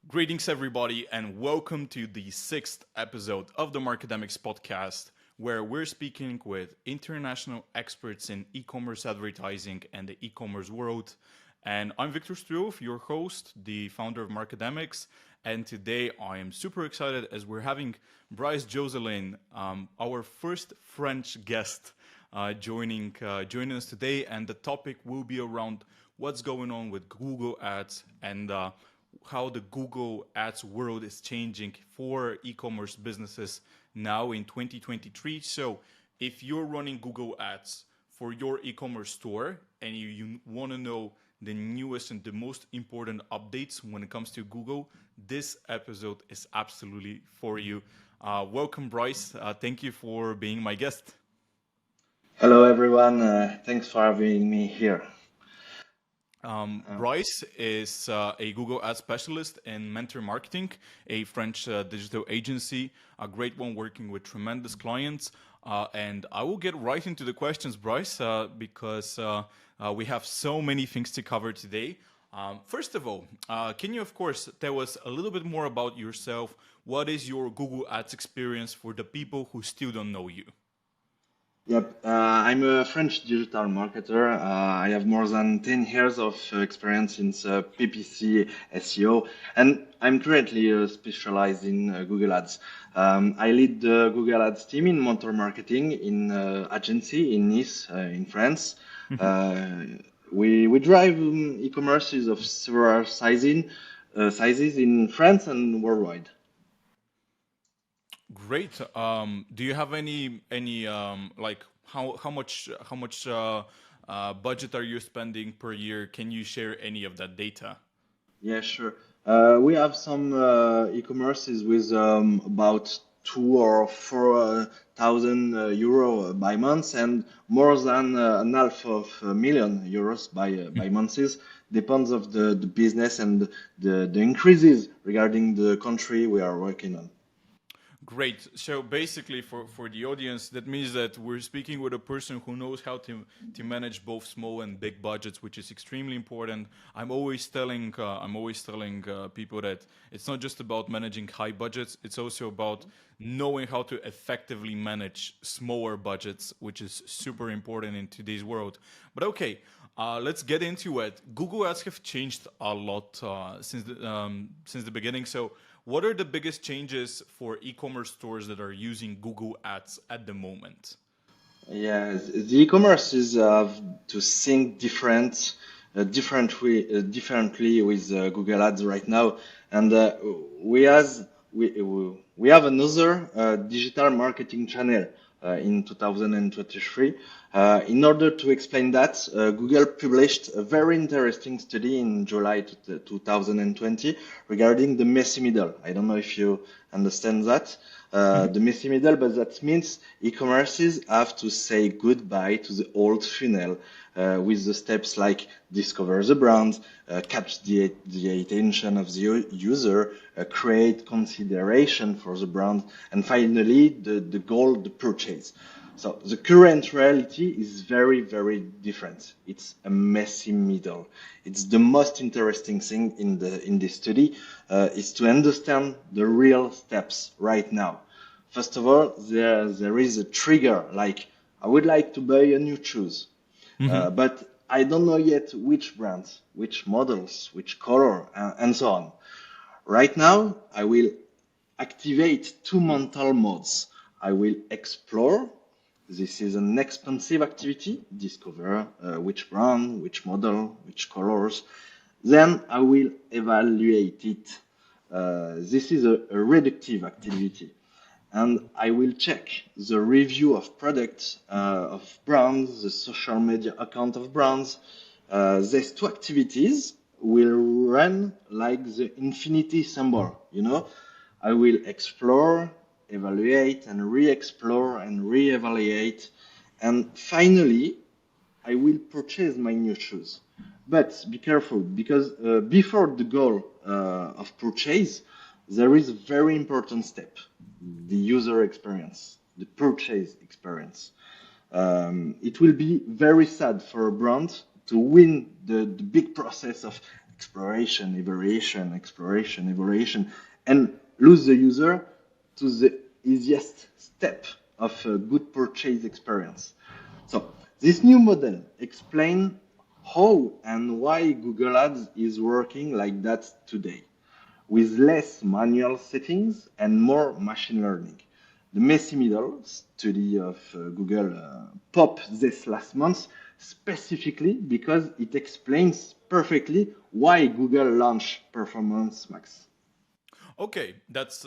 Greetings, everybody, and welcome to the sixth episode of the Markademics Podcast, where we're speaking with international experts in e-commerce advertising and the e-commerce world. And I'm Viktor Stoilov, your host, the founder of Markademics. And today I am super excited as we're having Brice Josselin, our first French guest, joining us today. And the topic will be around what's going on with Google Ads and how the Google Ads world is changing for e-commerce businesses now in 2023. So if you're running Google Ads for your e-commerce store and you want to know the newest and the most important updates when it comes to Google, this episode is absolutely for you. Welcome, Brice. Thank you for being my guest. Hello, everyone. Thanks for having me here. Brice is a Google Ads specialist in Mentor Marketing, a French digital agency, a great one working with tremendous clients. And I will get right into the questions, Brice, because we have so many things to cover today. First of all, can you, of course, tell us a little bit more about yourself? What is your Google Ads experience for the people who still don't know you? Yep, I'm a French digital marketer. I have more than 10 years of experience in PPC SEO, and I'm currently specialized in Google Ads. I lead the Google Ads team in Mentor Marketing in agency in Nice, in France. We drive e-commerces of several sizes in France and worldwide. Great. Do you have any like how much budget are you spending per year? Can you share any of that data? Yeah, sure. We have some e-commerces with about 2 or 4 thousand euro by month and more than an half of a million euros by months. Depends of the business and the increases regarding the country we are working on. Great. So basically, for the audience, that means that we're speaking with a person who knows how to manage both small and big budgets, which is extremely important. I'm always telling people that it's not just about managing high budgets; it's also about knowing how to effectively manage smaller budgets, which is super important in today's world. But okay. Let's get into it. Google Ads have changed a lot since the beginning. So, what are the biggest changes for e-commerce stores that are using Google Ads at the moment? Yeah, the e-commerces have to think differently with Google Ads right now, and we have another digital marketing channel in 2023. In order to explain that, Google published a very interesting study in July 2020 regarding the messy middle. I don't know if you understand that. The messy middle, but that means e-commerces have to say goodbye to the old funnel with the steps like discover the brand, catch the attention of the user, create consideration for the brand, and finally the goal, the purchase. So the current reality is very, very different. It's a messy middle. It's the most interesting thing in this study is to understand the real steps right now. First of all, there is a trigger like I would like to buy a new shoes, but I don't know yet which brands, which models, which color, and so on. Right now, I will activate two mental modes. I will explore. This is an expensive activity. Discover which brand, which model, which colors. Then I will evaluate it. This is a reductive activity. And I will check the review of products, of brands, the social media account of brands. These two activities will run like the infinity symbol, I will explore, evaluate, and re-explore and re-evaluate. And finally, I will purchase my new shoes. But be careful because before the goal of purchase, there is a very important step, the user experience, the purchase experience. It will be very sad for a brand to win the big process of exploration, evaluation, and lose the user to the easiest step of a good purchase experience. So this new model explains how and why Google Ads is working like that today, with less manual settings and more machine learning. The Messy Middle study of Google popped this last month specifically because it explains perfectly why Google launched Performance Max. Okay, that's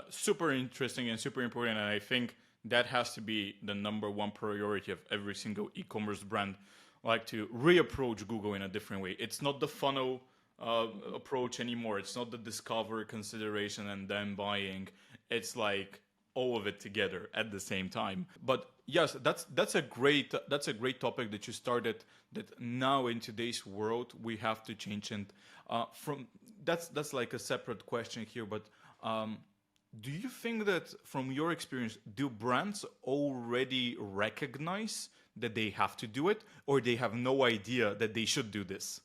super interesting and super important, and I think that has to be the number one priority of every single e-commerce brand, like to reapproach Google in a different way. It's not the funnel approach anymore. It's not the discover, consideration, and then buying. It's like all of it together at the same time. But yes, that's a great topic that you started. That now in today's world we have to change, and from that's like a separate question here. But do you think that from your experience, do brands already recognize that they have to do it, or they have no idea that they should do this?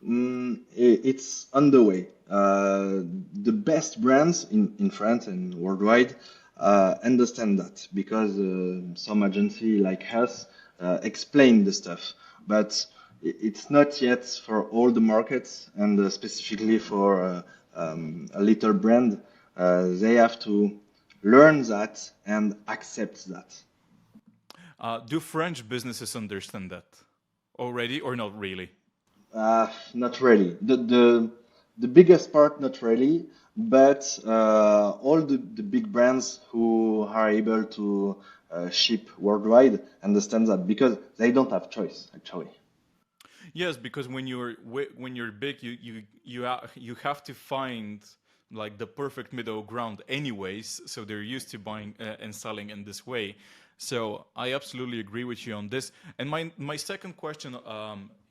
It's on the way. The best brands in France and worldwide understand that because some agency like us explain the stuff, but it's not yet for all the markets, and specifically for a little brand, they have to learn that and accept that. Do French businesses understand that already, or not really? Not really. The biggest part, not really, but all the big brands who are able to ship worldwide understand that because they don't have choice actually. Yes, because when you're big, you have to find like the perfect middle ground, anyways. So they're used to buying and selling in this way. So I absolutely agree with you on this. And my second question,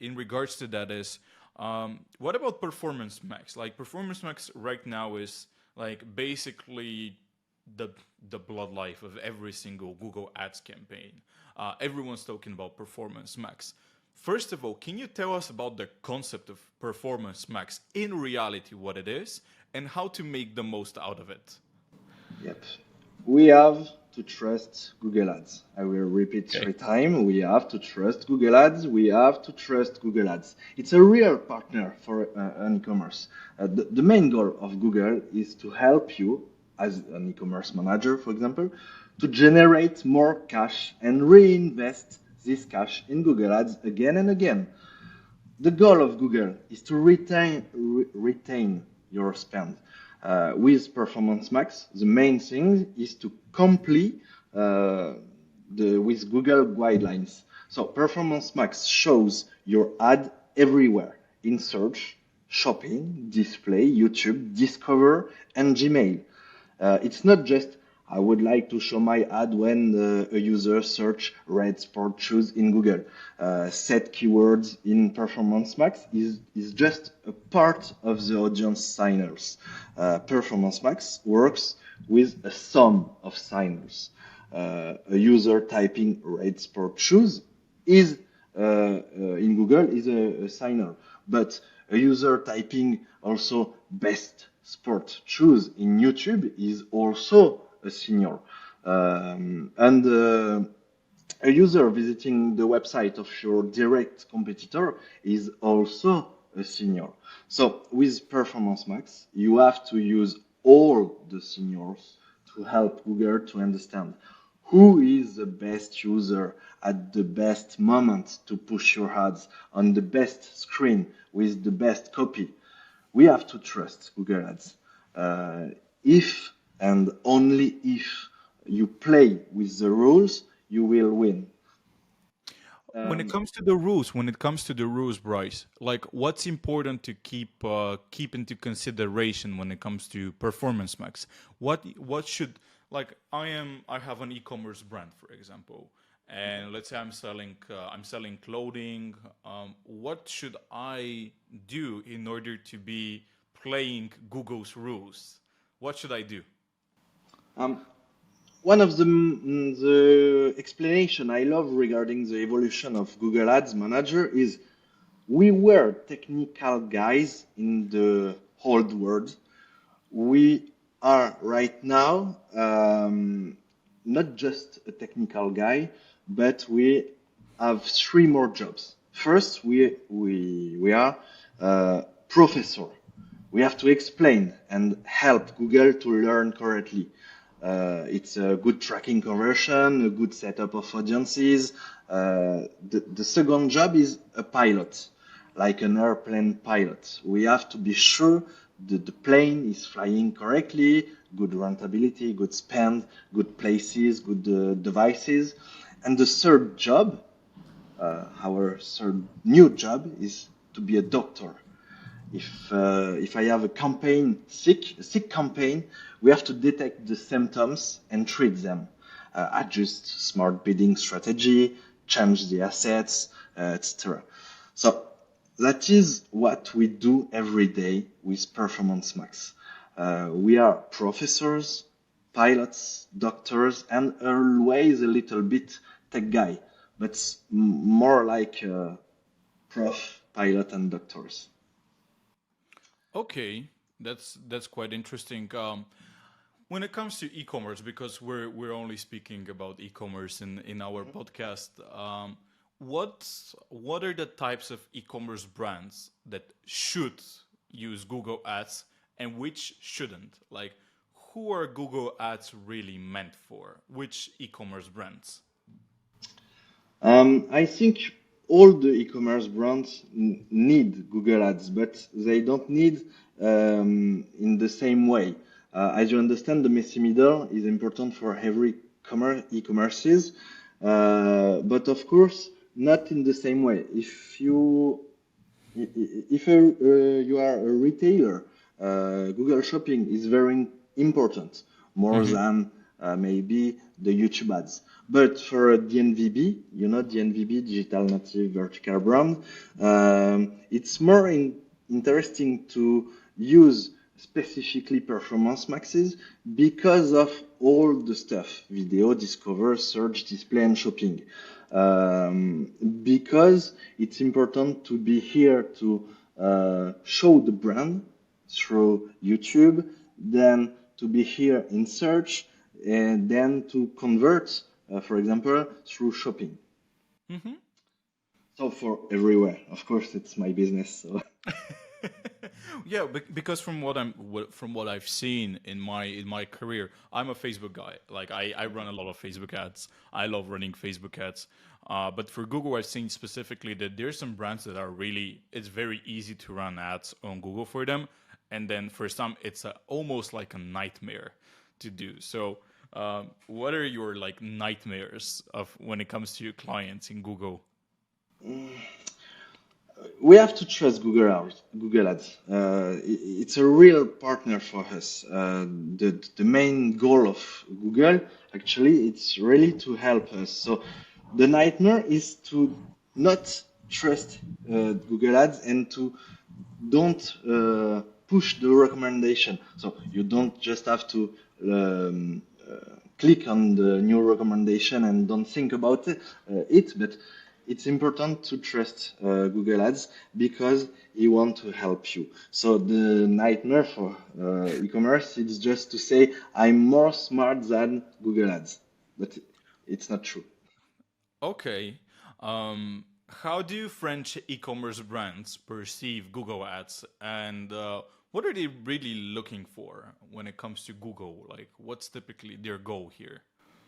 in regards to that is, what about Performance Max? Like Performance Max right now is like basically the the blood life of every single Google Ads campaign. Everyone's talking about Performance Max. First of all, can you tell us about the concept of Performance Max in reality, what it is, and how to make the most out of it? Yep. We have to trust Google Ads. I will repeat Okay. 3 times. We have to trust Google Ads. We have to trust Google Ads. It's a real partner for an e-commerce. The main goal of Google is to help you, as an e-commerce manager, for example, to generate more cash and reinvest this cash in Google Ads again and again. The goal of Google is to retain your spend. With Performance Max, the main thing is to complete with Google guidelines. So Performance Max shows your ad everywhere in search, shopping, display, YouTube, Discover, and Gmail. It's not just I would like to show my ad when a user search red sport shoes in Google. Set keywords in Performance Max is just a part of the audience signers. Performance Max works with a sum of signers. A user typing red sport shoes is in Google is a signer, but a user typing also best sport shoes in YouTube is also a senior. And a user visiting the website of your direct competitor is also a senior. So with Performance Max, you have to use all the seniors to help Google to understand who is the best user at the best moment to push your ads on the best screen with the best copy. We have to trust Google Ads. If and only if you play with the rules, you will win. When it comes to the rules, Brice, like what's important to keep into consideration when it comes to Performance Max? What should like I have an e-commerce brand, for example, and let's say I'm selling clothing. What should I do in order to be playing Google's rules? What should I do? Um, One of the explanation I love regarding the evolution of Google Ads Manager is We were technical guys in the old world. We are right now not just a technical guy, but we have three more jobs. First, we are professor. We have to explain and help Google to learn correctly. It's a good tracking conversion, a good setup of audiences. The second job is a pilot, like an airplane pilot. We have to be sure that the plane is flying correctly, good rentability, good spend, good places, good devices. And the third job, our third new job, is to be a doctor. If I have a campaign a sick campaign, we have to detect the symptoms and treat them, adjust smart bidding strategy, change the assets, etc. So that is what we do every day with Performance Max. We are professors, pilots, doctors, and always a little bit tech guy, but more like prof, pilot, and doctors. Okay, that's quite interesting. When it comes to e-commerce, because we're only speaking about e-commerce in our podcast, what are the types of e-commerce brands that should use Google Ads and which shouldn't? Like, who are Google Ads really meant for? Which e-commerce brands? I think all the e-commerce brands need Google Ads, but they don't need in the same way. As you understand, the messy middle is important for every e-commerces, but of course not in the same way. If you are a retailer, Google Shopping is very important, more than maybe the YouTube ads. But for a DNVB, DNVB, Digital Native Vertical Brand, it's more interesting to use specifically Performance Maxes because of all the stuff, video, discover, search, display, and shopping. Because it's important to be here to show the brand through YouTube, then to be here in search, and then to convert, for example, through shopping. Mm-hmm. So for everywhere, of course, it's my business. So. Yeah, because from what I've seen in my career, I'm a Facebook guy. Like I run a lot of Facebook ads. I love running Facebook ads. But for Google, I've seen specifically that there's some brands that are really, it's very easy to run ads on Google for them, and then for some, it's almost like a nightmare to do. So, what are your like nightmares of when it comes to your clients in Google? We have to trust Google Ads. It's a real partner for us. The main goal of Google, actually, it's really to help us. So the nightmare is to not trust Google Ads and to don't push the recommendation. So you don't just have to click on the new recommendation and don't think about it, but it's important to trust Google Ads because he want to help you. So the nightmare for e-commerce is just to say I'm more smart than Google Ads, but it's not true. Okay. How do French e-commerce brands perceive Google Ads, and what are they really looking for when it comes to Google? Like, what's typically their goal here?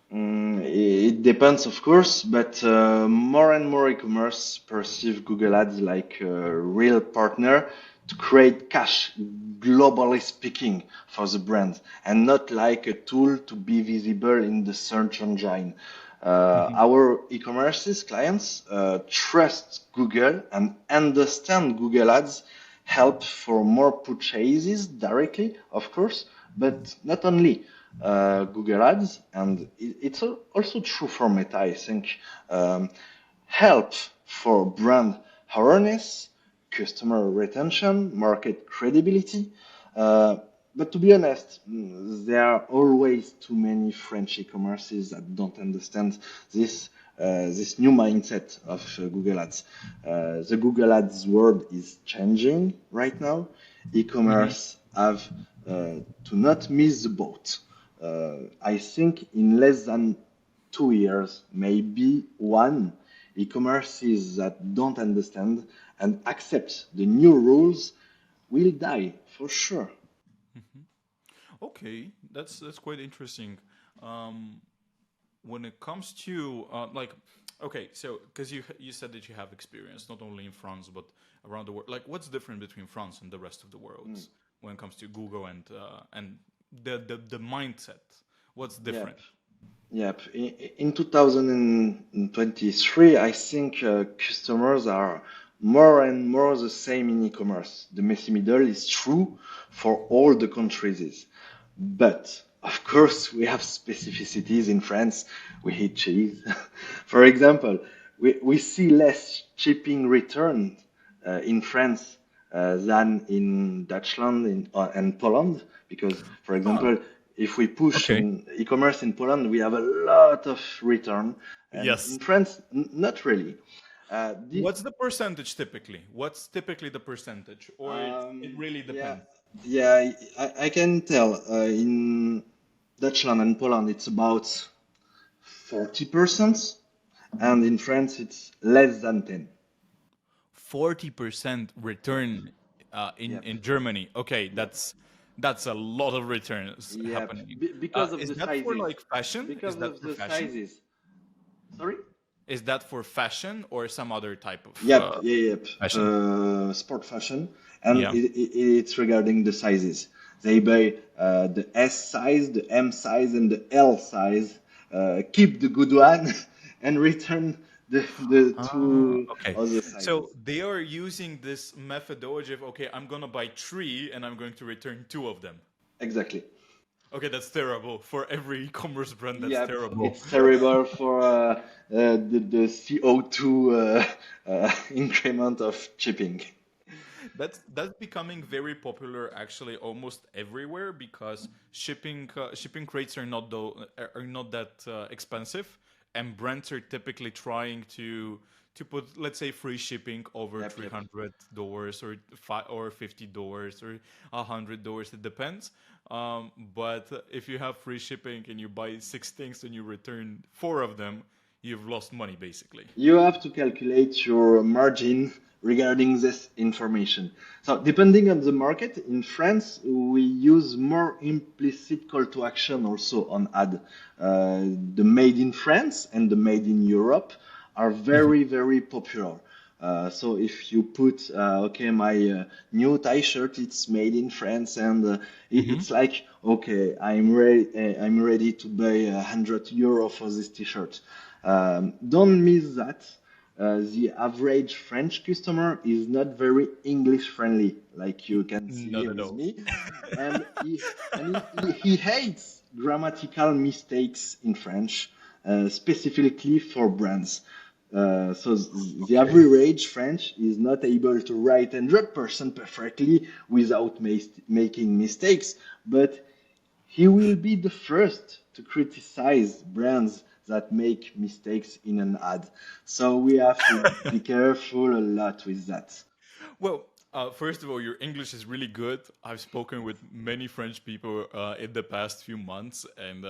It depends, of course, but more and more e-commerce perceive Google Ads like a real partner to create cash, globally speaking, for the brand, and not like a tool to be visible in the search engine. Our e-commerce's clients trust Google and understand Google Ads help for more purchases directly, of course, but not only Google Ads, and it's also true for Meta, I think, help for brand awareness, customer retention, market credibility. But to be honest, there are always too many French e-commerces that don't understand this this new mindset of Google Ads. The Google Ads world is changing right now. E-commerce have to not miss the boat. I think in less than 2 years, maybe one, e-commerces that don't understand and accept the new rules will die for sure. Okay, that's quite interesting. Um, when it comes to okay, so because you said that you have experience not only in France but around the world. Like, what's different between France and the rest of the world when it comes to Google and the mindset? What's different? Yep. Yep. In 2023, I think customers are more and more the same in e-commerce. The messy middle is true for all the countries. But of course, we have specificities in France. We eat cheese. For example, we see less shipping returns in France than in Dutchland and Poland. Because, for Oh, example, if we push okay. in e-commerce in Poland, we have a lot of return. And Yes. in France, not really. The, What's the percentage typically? What's typically the percentage, or it really yeah, depends? yeah, I can tell in Dutchland and Poland it's about 40%, and in France it's less than 10. 40% return Yep, in Germany. Okay, yep, that's a lot of returns yep. happening. Because of Is the that for sizes. like fashion? Is Because that of for the fashion? sizes. Sorry? Is that for fashion or some other type of Yep, yeah, yep. fashion? Sport fashion, and Yeah. it's regarding the sizes. They buy the S size, the M size, and the L size. Keep the good one, and return the two Okay. other So sizes. they are using this methodology of, okay, I'm gonna buy three and I'm going to return two of them. Exactly. Okay, that's terrible. For every e-commerce brand, that's Yep, terrible. it's terrible for the CO2 increment of shipping. That's becoming very popular actually almost everywhere because shipping rates are not that expensive, and brands are typically trying to put, let's say, free shipping over Yep, yep. $300 or $50 or $100. It depends. But if you have free shipping and you buy six things and you return four of them, you've lost money basically. You have to calculate your margin regarding this information. So depending on the market, in France, we use more implicit call to action also on ad. The made in France and the made in Europe are very, very popular. So if you put, okay, my new tie shirt, it's made in France, and it's like, okay, I'm ready to pay €100 for this t-shirt. Don't miss that. The average French customer is not very English friendly, like you can see Not here at with all. me, and he hates grammatical mistakes in French, specifically for brands. So the Okay. average French is not able to write 100% perfectly without making mistakes, but he will be the first to criticize brands that make mistakes in an ad. So we have to be careful a lot with that. Well, first of all, your English is really good. I've spoken with many French people in the past few months, and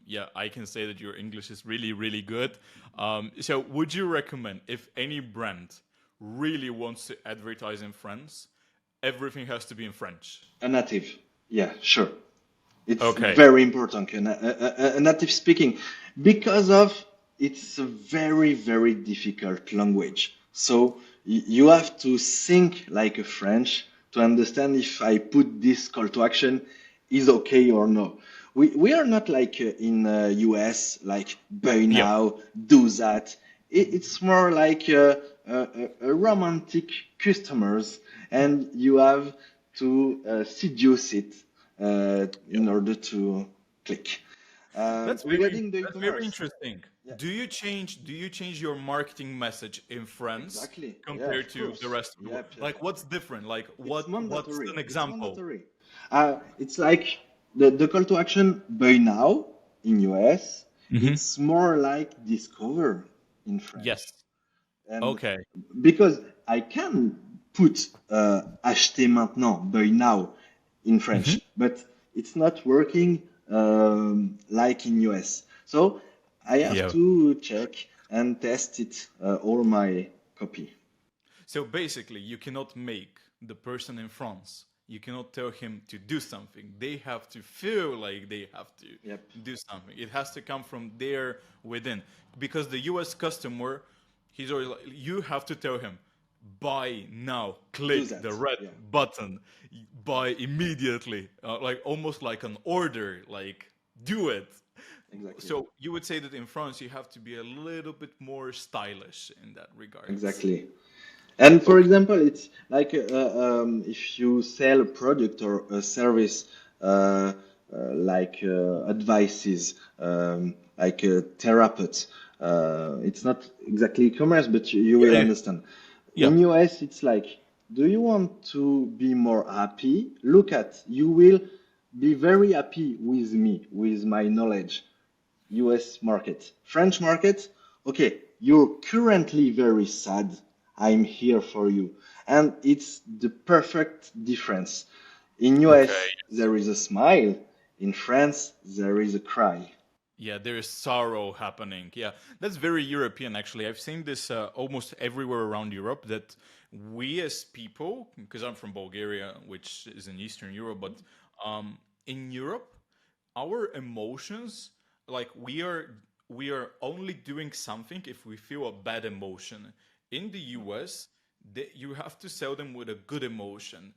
yeah, I can say that your English is really, really good. So, would you recommend if any brand really wants to advertise in France, everything has to be in French? A native, yeah, sure. It's Okay. very important, a native speaking, because of it's a very, very difficult language. So you have to think like a French to understand if I put this call to action is okay or no. We are not like in US, like buy Yeah. now, do that. It's more like a romantic customers, and you have to seduce it in order to click. Regarding the That's very e-commerce, interesting. yeah, Do you change your marketing message in France exactly. Yeah, compared of to the course. rest of the world? Yep, yep. Like, what's different? Like, It's what's mandatory. an It's example? mandatory. It's like the call to action buy now in US. Hmm. It's more like discover. in French. Yes. And Okay. because I can put acheter maintenant, buy now in Hmm. French, but it's not working like in US. So I have Yeah. to check and test it, all my copy. So basically, you cannot make the person in France, you cannot tell him to do something. They have to feel like they have to Yep. do something. It has to come from there within. Because the US customer, he's always like, you have to tell him, buy now, Do click the that. red Yeah, button, buy immediately, like almost like an order, like do it. exactly. So you would say that in France, you have to be a little bit more stylish in that regards. Exactly. And for Okay. example, it's like if you sell a product or a service, like advices, like a therapist. It's not exactly e-commerce, but you Yeah, will yeah, understand. yeah. In US, it's like, do you want to be more happy? Look at, you will be very happy with me, with my knowledge. US market. French market, okay, you're currently very sad. I'm here for you. And it's the perfect difference. In Okay. US, there is a smile. In France, there is a cry. Yeah, there is sorrow happening. Yeah, that's very European, actually. I've seen this almost everywhere around Europe that we as people, because I'm from Bulgaria, which is in Eastern Europe, but in Europe, our emotions, like we are only doing something if we feel a bad emotion. In the US, you have to sell them with a good emotion.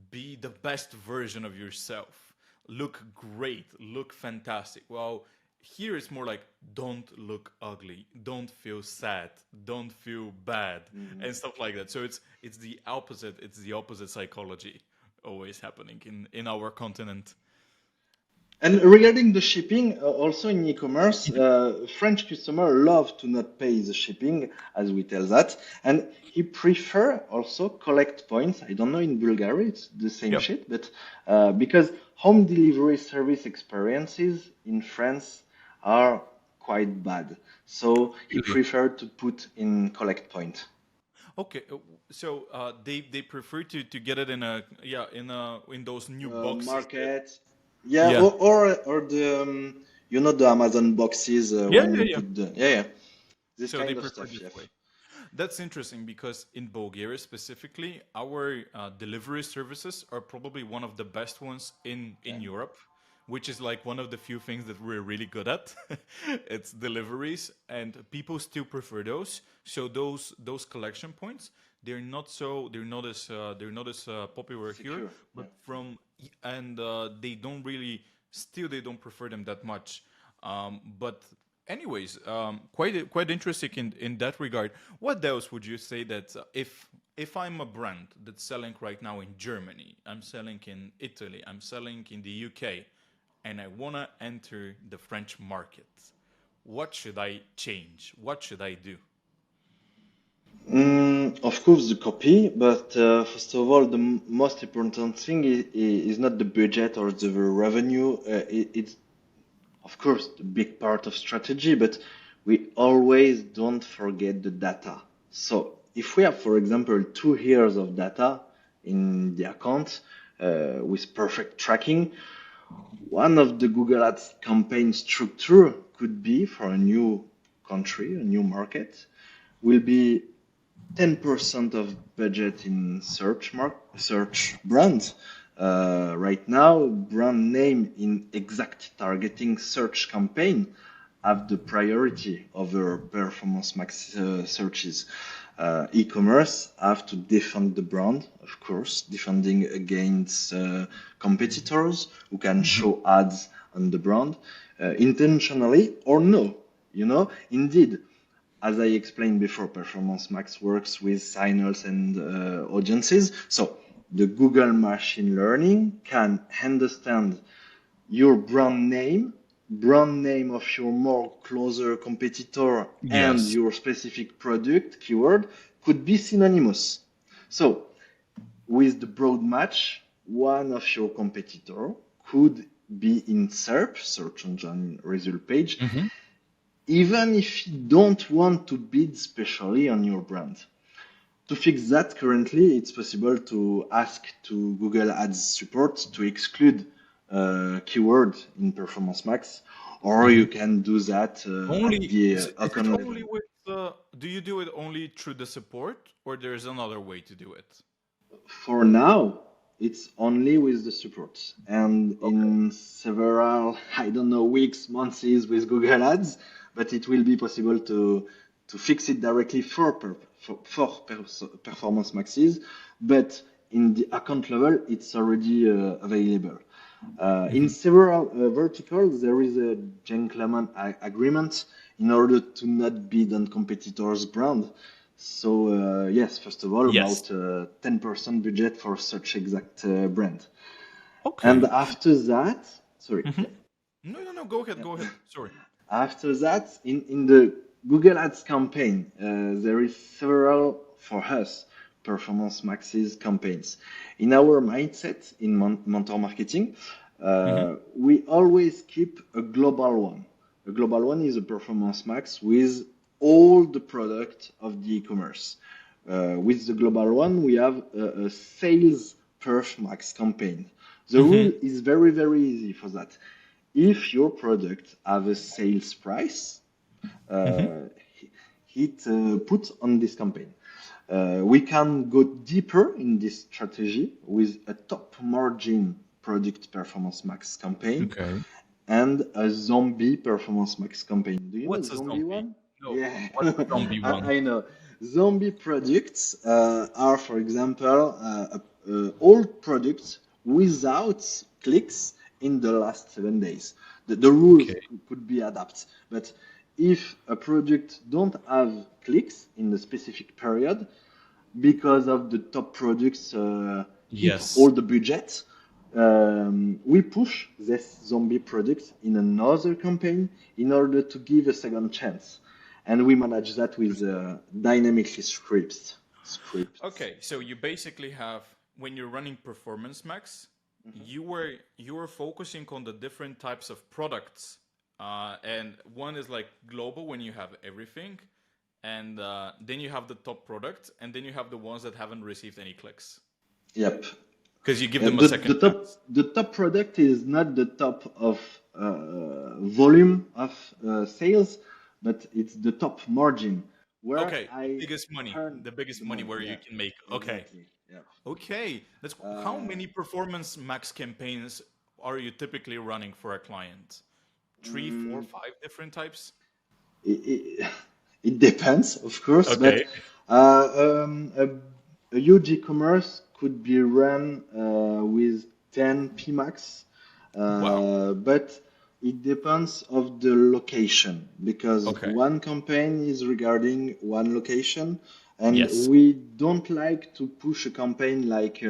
Be the best version of yourself. Look great. Look fantastic. Well, here it's more like don't look ugly, don't feel sad, don't feel bad, Mhm. and stuff like that. So it's the opposite. It's the opposite psychology always happening in our continent. And regarding the shipping, also in e-commerce, Mhm. French customer love to not pay the shipping, as we tell that, and he prefer also collect points. I don't know in Bulgaria, it's the same Yeah. shit, but because home delivery service experiences in France are quite bad, so he Really? prefer to put in collect point. Okay. So they prefer to get it in a yeah in those new boxes. Market, yeah, Yeah. or the you know the Amazon boxes Yeah. when Yeah. you Yeah. put the yeah. This So they kind of prefer stuff, this yeah. way. That's interesting because in Bulgaria specifically, our delivery services are probably one of the best ones in Okay. Europe, which is like one of the few things that we're really good at. It's deliveries, and people still prefer those. So those collection points, they're not as popular here, Secure, but yeah. they don't really still they don't prefer them that much. But anyways, quite interesting in that regard. What else would you say that if I'm a brand that's selling right now in Germany, I'm selling in Italy, I'm selling in the UK, and I wanna enter the French market, what should I change? What should I do? Of course, the copy, but first of all, the most important thing is not the budget or the revenue. It's, of course, the big part of strategy, but we always don't forget the data. So if we have, for example, 2 years of data in the account with perfect tracking, one of the Google Ads campaign structure could be for a new country, a new market, will be 10% of budget in search brand. Right now, brand name in exact targeting search campaign have the priority over performance max searches. E-commerce have to defend the brand, of course, defending against competitors who can Hmm. show ads on the brand intentionally or no. Indeed, as I explained before, Performance Max works with signals and audiences. So the Google machine learning can understand your brand name of your more closer competitor, and Yes. your specific product keyword could be synonymous. So with the broad match, one of your competitor could be in SERP, search engine result page, Hmm. even if you don't want to bid specially on your brand. To fix that, currently, it's possible to ask to Google Ads support to exclude keyword in Performance Max, or you can do that at Only the is it account only level. with do you do it only through the support or there's another way to do it? For now, it's only with the support. And Okay. in several, I don't know, weeks, months with Google Ads, but it will be possible to fix it directly for Performance Maxes. But in the account level, it's already available. In several verticals, there is a gentleman agreement in order to not bid on competitors' brand. So yes, first of all, Yes. about 10% budget for such exact brand. And Okay. after that, sorry, hmm No, go ahead, yeah. go ahead. Sorry. After that, in the Google Ads campaign, there is several for us Performance Maxes campaigns. In our mindset in mentor marketing, hmm we always keep a global one. A global one is a Performance Max with all the product of the e-commerce. With the global one, we have a sales Perf Max campaign. The hmm rule is very, very easy for that. If your product have a sales price, hmm uh, hit put on this campaign. We can go deeper in this strategy with a top margin product Performance Max campaign Okay. and a zombie Performance Max campaign. Do you know What's the a zombie zombie? one? No. Yeah, What's a zombie one? I know. Zombie products are, for example, old products without clicks in the last 7 days. The rules Okay. could be adapted, but if a product don't have clicks in a specific period, because of the top products hit Yes. all the budget, we push this zombie product in another campaign in order to give a second chance. And we manage that with Interesting. dynamically scripts. Okay, so you basically have when you're running Performance Max, you were focusing on the different types of products, and one is like global when you have everything, and then you have the top product, and then you have the ones that haven't received any clicks Yep. because you give Yeah, them a second chance. the top product is not the top of volume of sales, but it's the top margin where Okay, I biggest money, earn the biggest the money money. where you Yeah, can make. Okay, exactly. Yeah. okay, that's how many Performance Max campaigns are you typically running for a client? Three, four, Mm, five different types? it, it depends, of course, but Okay. a huge e-commerce could be run with 10 PMAX, Wow. but it depends of the location because Okay. one campaign is regarding one location, and Yes. we don't like to push a campaign like,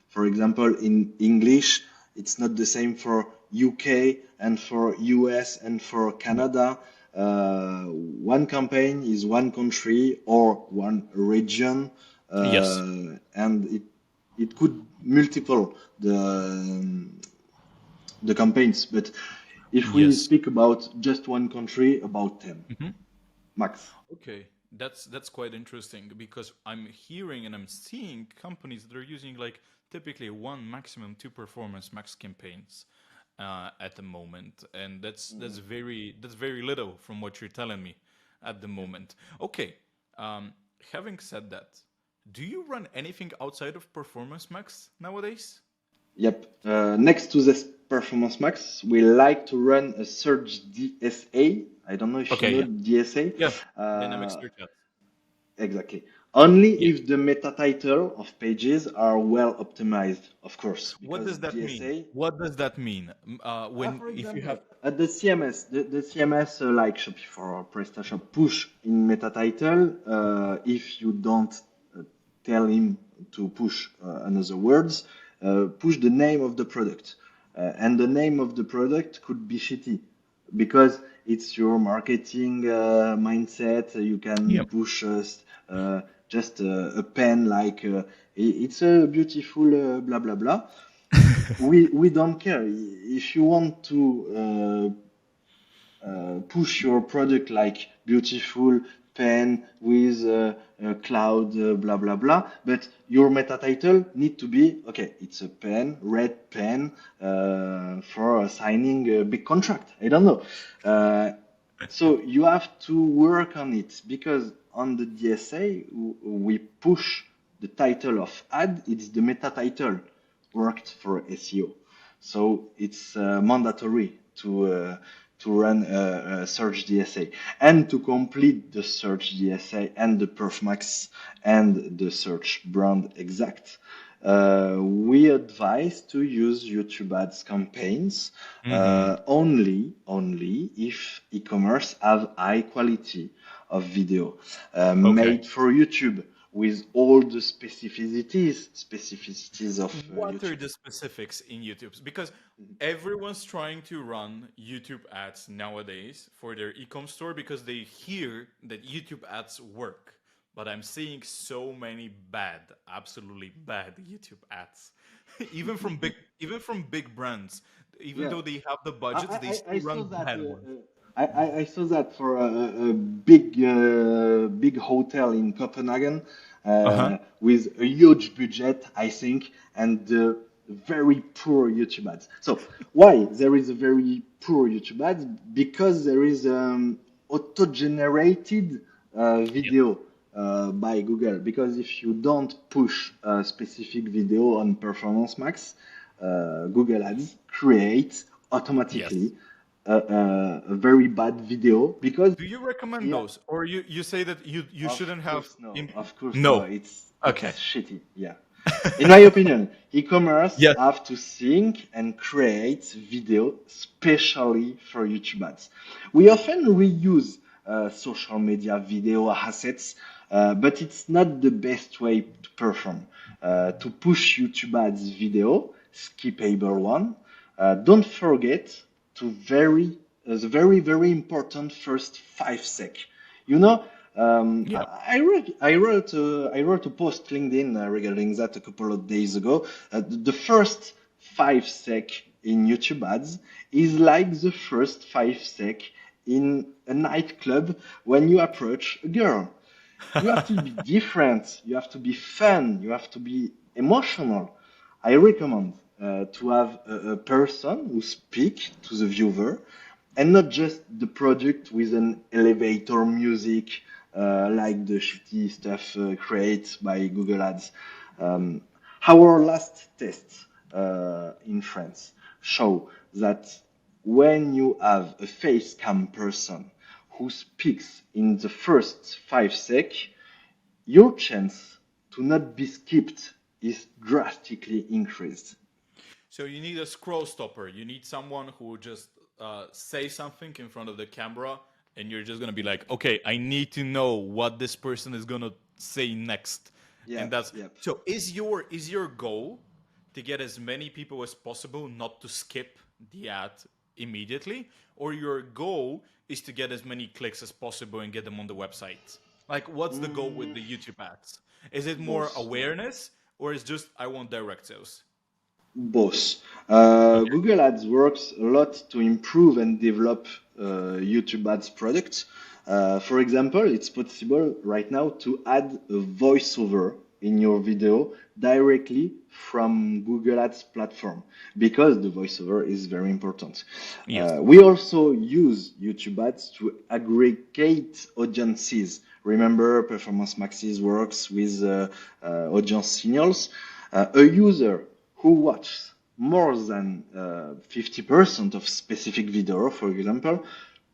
for example, in English, it's not the same for UK and for US and for No. Canada. One campaign is one country or one region, Yes. and it could multiple the campaigns. But if we Yes. speak about just one country, about 10 hmm max. Okay. That's quite interesting because I'm hearing and I'm seeing companies that are using like typically one maximum two Performance Max campaigns at the moment, and that's very little from what you're telling me at the moment. Okay. Um, Having said that, do you run anything outside of Performance Max nowadays? Yep. Next to this Performance Max, we like to run a Search DSA. I don't know if you Okay. know Yeah. DSA. Yeah. Dynamic Uh, search ads. exactly. Only Yeah. if the meta title of pages are well optimized, of course, What because does that mean? DSA. What does that mean? When For if you example, have at the CMS, the CMS like Shopify or PrestaShop push in meta title. If you don't tell him to push another words, push the name of the product. And the name of the product could be shitty because it's your marketing mindset. You can yeah. push just a pen like it's a beautiful blah blah blah. We don't care if you want to push your product like beautiful pen with a cloud, blah blah blah. But your meta title need to be okay. It's a pen, red pen, for signing a big contract. I don't know. So you have to work on it because on the DSA we push the title of ad. It's the meta title worked for SEO. So it's mandatory to run a search DSA and to complete the search DSA and the Performace and the search brand exact. We advise to use YouTube ads campaigns only if e-commerce have high quality of video Okay. made for YouTube with all the specificities of What are YouTube. the specifics in YouTube? Because everyone's trying to run YouTube ads nowadays for their e-com store because they hear that YouTube ads work. But I'm seeing so many bad, absolutely bad YouTube ads. Even from big brands. Even Yeah. though they have the I, budgets, they I still saw run that. bad ones. I saw that for a big hotel in Copenhagen Uh-huh. with a huge budget, I think, and very poor YouTube ads. So why there is a very poor YouTube ads? Because there is auto-generated video by Google. Because if you don't push a specific video on Performance Max, Google Ads create Yes. automatically a very bad video because Do you recommend yeah, those? Or you say that you shouldn't have of course no, No. it's Okay. shitty. Yeah, in my opinion, e-commerce Yes. have to think and create video specially for YouTube ads. We often reuse social media video assets, but it's not the best way to perform. To push YouTube ads video, skippable one. Don't forget to the very important first 5 sec. You know, Yeah. I wrote a post LinkedIn regarding that a couple of days ago. The first 5 sec in YouTube ads is like the first 5 sec in a nightclub when you approach a girl. You have to be different. You have to be fun. You have to be emotional. I recommend to have a person who speak to the viewer and not just the product with an elevator music like the shitty stuff created by Google Ads. Um, our last tests in France show that when you have a face cam person who speaks in the first 5 sec, your chance to not be skipped is drastically increased. So you need a scroll stopper. You need someone who will just say something in front of the camera, and you're just gonna be like, okay, I need to know what this person is gonna say next, and Yep, that's yep. so. Is your goal to get as many people as possible, not to skip the ad immediately, or your goal is to get as many clicks as possible and get them on the website? Like, what's the goal with Mm, the YouTube ads? Is it more both. awareness, or is just I want direct sales? Both. Okay. Google Ads works a lot to improve and develop YouTube Ads products. For example, it's possible right now to add a voiceover in your video directly from Google Ads platform because the voiceover is very important. Yes. We also use YouTube Ads to aggregate audiences. Remember, Performance Maxis works with audience signals. A user who watches more than 50% of specific video, for example,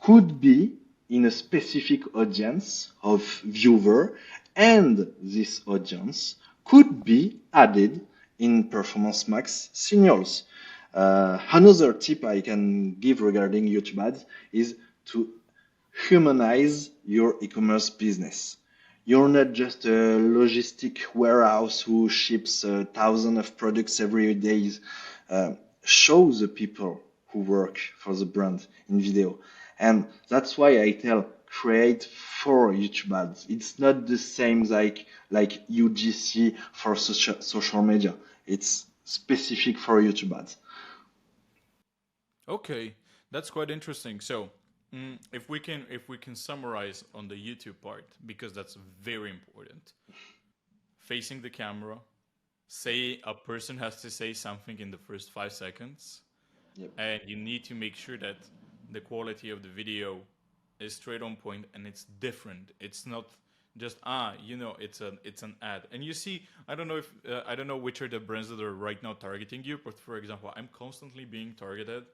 could be in a specific audience of viewer, and this audience could be added in Performance Max signals. Another tip I can give regarding YouTube ads is to humanize your e-commerce business. You're not just a logistic warehouse who ships thousands of products every day. Uh, Show the people who work for the brand in video. And that's why I tell create for YouTube ads. It's not the same like UGC for social media. It's specific for YouTube ads. Okay, that's quite interesting. So, If we can summarize on the YouTube part, because that's very important. Facing the camera, say a person has to say something in the first 5 seconds, Yep. and you need to make sure that the quality of the video is straight on point and it's different. It's not just it's an ad. And you see, I don't know which are the brands that are right now targeting you, but for example, I'm constantly being targeted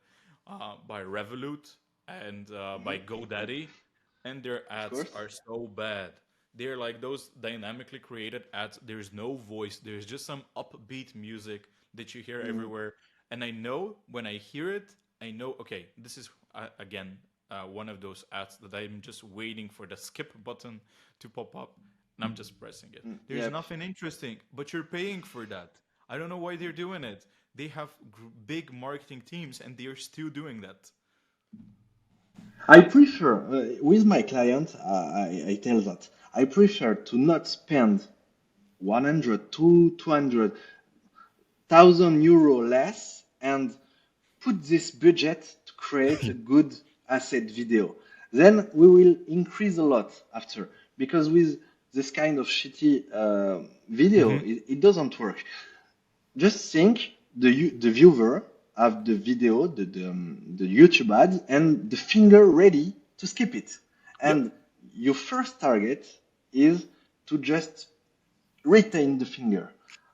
by Revolut and by GoDaddy, and their Of ads course. are so bad. They're like those dynamically created ads. There's no voice. There's just some upbeat music that you hear Mm, everywhere. And I know when I hear it, I know, okay, this is again one of those ads that I'm just waiting for the skip button to pop up, and I'm just pressing it. There's yep. nothing interesting, but you're paying for that. I don't know why they're doing it. They have big marketing teams, and they are still doing that. I prefer, with my client, I tell that I prefer to not spend 100 to 200,000 euro less and put this budget to create a good asset video. Then we will increase a lot after, because with this kind of shitty video, it doesn't work. Just think the viewer have the video, the YouTube ad, and the finger ready to skip it. Yep. And your first target is to just retain the finger.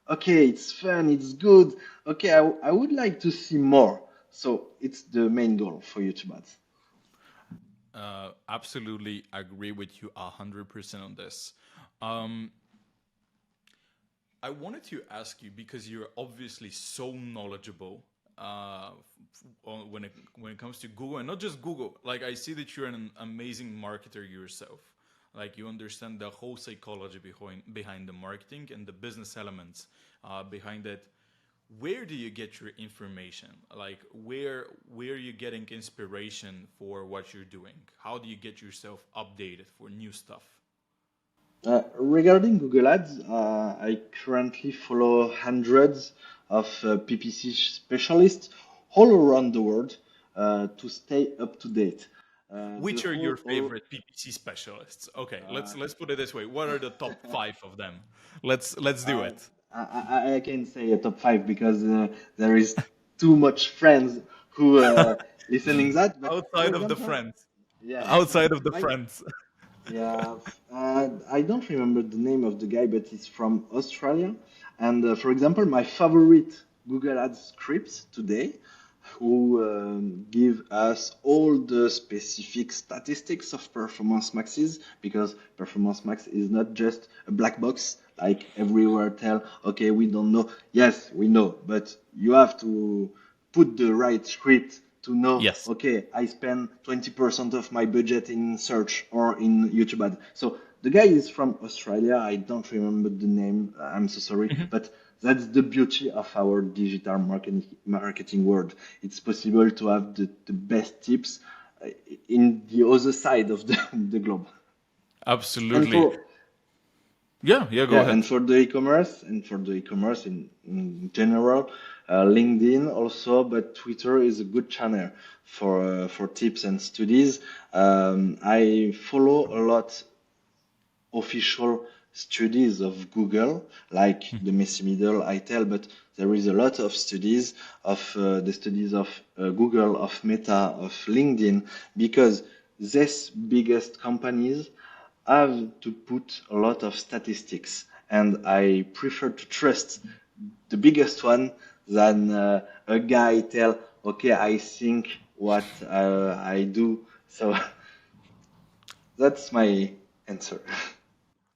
Okay, it's fun, it's good. Okay, I would like to see more. So it's the main goal for YouTube ads. Absolutely agree with you 100% on this. Um, I wanted to ask you, because you're obviously so knowledgeable when it comes to Google, and not just Google. Like, I see that you're an amazing marketer yourself. Like, you understand the whole psychology behind the marketing and the business elements behind it. Where do you get your information? Like, where are you getting inspiration for what you're doing? How do you get yourself updated for new stuff? Regarding Google Ads, I currently follow hundreds of PPC specialists all around the world to stay up to date. The Which are your whole, all, favorite PPC specialists? Okay, let's put it this way. What are the top five of them? Let's do uh, it. I can say a top five because there is too much friends who listening that. But for Outside of the example, friends. yeah, Outside of the my friends. yeah, I don't remember the name of the guy, but he's from Australia. And for example, my favorite Google Ads scripts today, who give us all the specific statistics of Performance Maxes, because Performance Max is not just a black box like everywhere tell, okay, we don't know. Yes, we know, but you have to put the right script to know, Yes. okay, I spend 20% of my budget in search or in YouTube ad. So the guy is from Australia. I don't remember the name. I'm so sorry, but that's the beauty of our digital marketing world. It's possible to have the best tips in the other side of the globe. And Absolutely. for Yeah, yeah, go yeah, ahead. and for the e-commerce in general, LinkedIn also, but Twitter is a good channel for tips and studies. I follow a lot official studies of Google, like the messy middle I tell, but there is a lot of studies of the studies of Google, of Meta, of LinkedIn, because these biggest companies have to put a lot of statistics, and I prefer to trust the biggest one than a guy tell, okay, I think what I do. So that's my answer.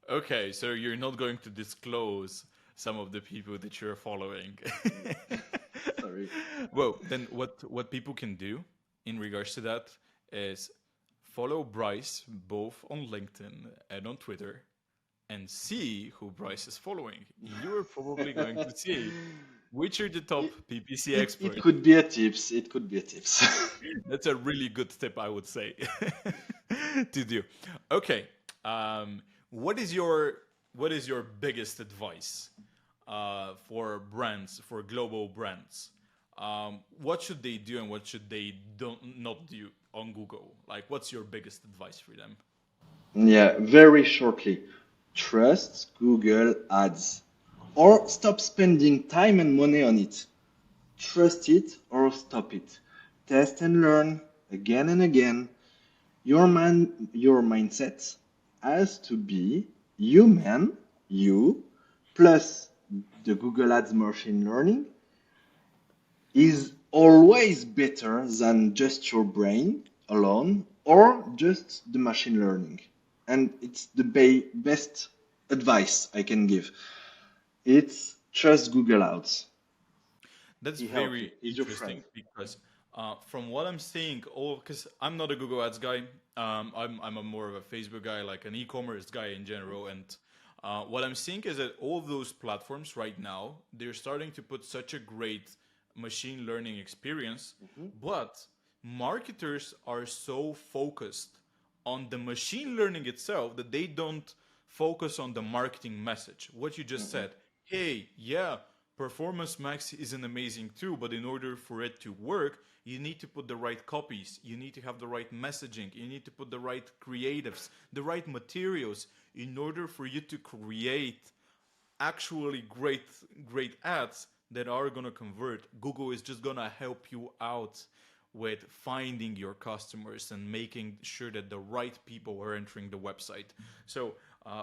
Okay, so you're not going to disclose some of the people that you're following. Sorry. Well, then what people can do in regards to that is follow Brice both on LinkedIn and on Twitter and see who Brice is following. You're probably going to see which are the top It, PPC it experts. could be a tips. It could be a tips. That's a really good tip, I would say, to do. Okay, what is your biggest advice for brands, for global brands? What should they do and what should they don't not do on Google? Like, what's your biggest advice for them? Yeah, very shortly. Trust Google Ads or stop spending time and money on it. Trust it or stop it. Test and learn again and again. Your mindset has to be human, you, plus the Google Ads machine learning is always better than just your brain alone or just the machine learning. And it's the best advice I can give. It's trust Google Ads. That's He help you. very He's your friend. interesting because from what I'm seeing, all because I'm not a Google Ads guy. I'm a more of a Facebook guy, like an e-commerce guy in general. And what I'm seeing is that all of those platforms right now, they're starting to put such a great machine learning experience, but marketers are so focused on the machine learning itself that they don't focus on the marketing message. What you just said, hey, yeah, Performance Max is an amazing tool, but in order for it to work, you need to put the right copies, you need to have the right messaging, you need to put the right creatives, the right materials in order for you to create actually great ads that are going to convert. Google is just going to help you out with finding your customers and making sure that the right people are entering the website. So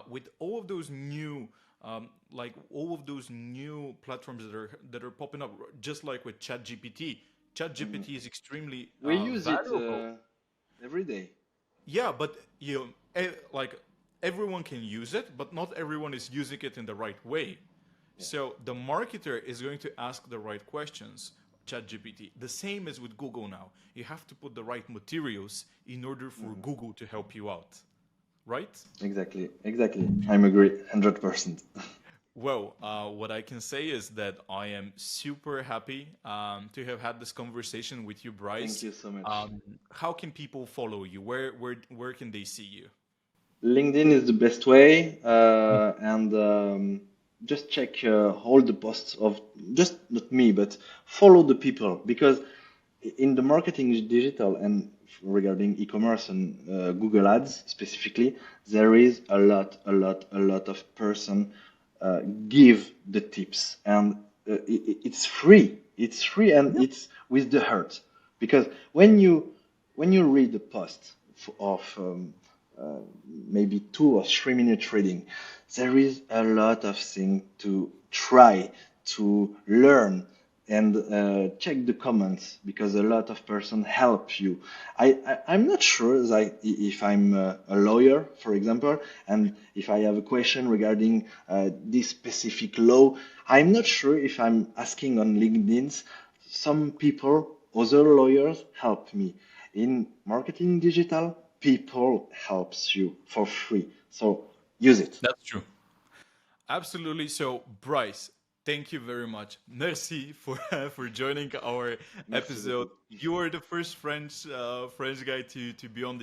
with all of those new like all of those new platforms that are popping up, just like with ChatGPT is extremely We use it valuable. every day. Yeah, but like everyone can use it, but not everyone is using it in the right way. Yeah. So the marketer is going to ask the right questions. ChatGPT. The same as with Google now. You have to put the right materials in order for Google to help you out, right? Exactly, exactly. I'm agree, 100%. Well, what I can say is that I am super happy to have had this conversation with you, Thank Brice. you so much. How can people follow you? Where can they see you? LinkedIn is the best way, and just check all the posts of just not me, but follow the people because in the marketing digital and regarding e-commerce and Google Ads specifically, there is a lot of person give the tips, and it's free. It's free and it's with the heart because when you read the post of maybe 2 or 3 minute reading, there is a lot of things to try to learn and check the comments because a lot of person help you. I'm not sure that if I'm a lawyer, for example, and if I have a question regarding this specific law, I'm not sure if I'm asking on LinkedIn. Some people, other lawyers, help me. In marketing digital, people helps you for free. So use it. That's true. Absolutely. So, Brice, thank you very much. Merci for for joining our Merci episode. beaucoup. You are the first French guy to be on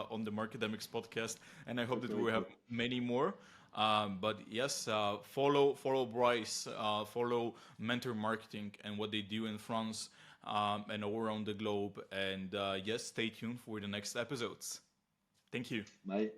on the Markademics podcast, and I hope that we Super will have cool. many more. But yes, follow Brice, follow Mentor Marketing and what they do in France and all around the globe. And yes, stay tuned for the next episodes. Thank you. Bye.